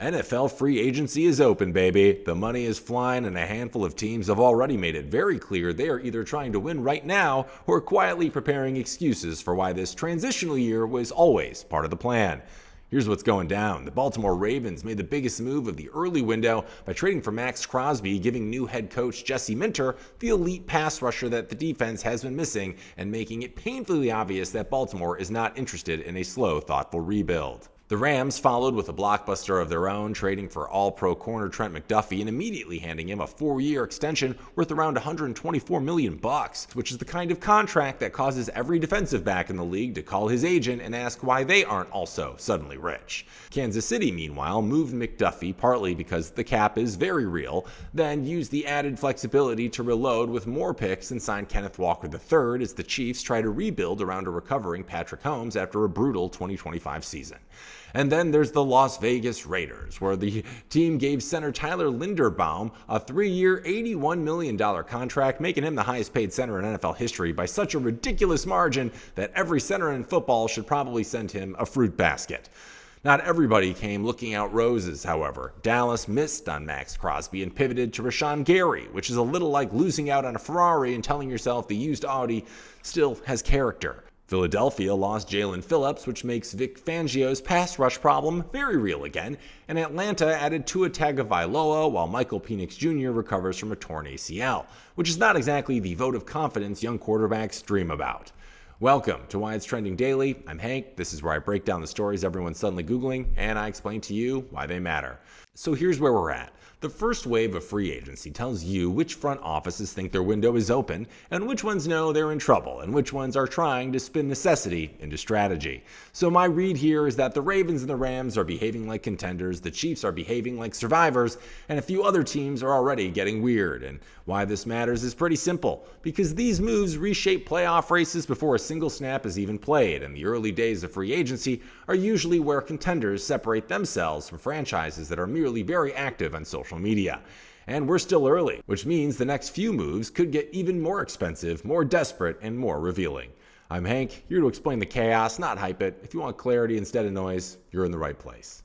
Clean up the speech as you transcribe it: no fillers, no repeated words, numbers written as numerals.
NFL free agency is open, baby. The money is flying, and a handful of teams have already made it very clear they are either trying to win right now or quietly preparing excuses for why this transitional year was always part of the plan. Here's what's going down. The Baltimore Ravens made the biggest move of the early window by trading for Maxx Crosby, giving new head coach Jesse Minter the elite pass rusher that the defense has been missing, and making it painfully obvious that Baltimore is not interested in a slow, thoughtful rebuild. The Rams followed with a blockbuster of their own, trading for all-pro corner Trent McDuffie and immediately handing him a 4-year extension worth around $124 million, which is the kind of contract that causes every defensive back in the league to call his agent and ask why they aren't also suddenly rich. Kansas City, meanwhile, moved McDuffie partly because the cap is very real, then used the added flexibility to reload with more picks and signed Kenneth Walker III as the Chiefs try to rebuild around a recovering Patrick Mahomes after a brutal 2025 season. And then there's the Las Vegas Raiders, where the team gave center Tyler Linderbaum a 3-year, $81 million contract, making him the highest paid center in NFL history by such a ridiculous margin that every center in football should probably send him a fruit basket. Not everybody came looking out roses, however. Dallas missed on Maxx Crosby and pivoted to Rashawn Gary, which is a little like losing out on a Ferrari and telling yourself the used Audi still has character. Philadelphia lost Jaelan Phillips, which makes Vic Fangio's pass rush problem very real again, and Atlanta added Tua Tagovailoa while Michael Penix Jr. recovers from a torn ACL, which is not exactly the vote of confidence young quarterbacks dream about. Welcome to Why It's Trending Daily. I'm Hank. This is where I break down the stories everyone's suddenly Googling, and I explain to you why they matter. So here's where we're at. The first wave of free agency tells you which front offices think their window is open, and which ones know they're in trouble, and which ones are trying to spin necessity into strategy. So my read here is that the Ravens and the Rams are behaving like contenders, the Chiefs are behaving like survivors, and a few other teams are already getting weird. And why this matters is pretty simple, because these moves reshape playoff races before a single snap is even played, and the early days of free agency are usually where contenders separate themselves from franchises that are merely very active on social media. And we're still early, which means the next few moves could get even more expensive, more desperate, and more revealing. I'm Hank, here to explain the chaos, not hype it. If you want clarity instead of noise, you're in the right place.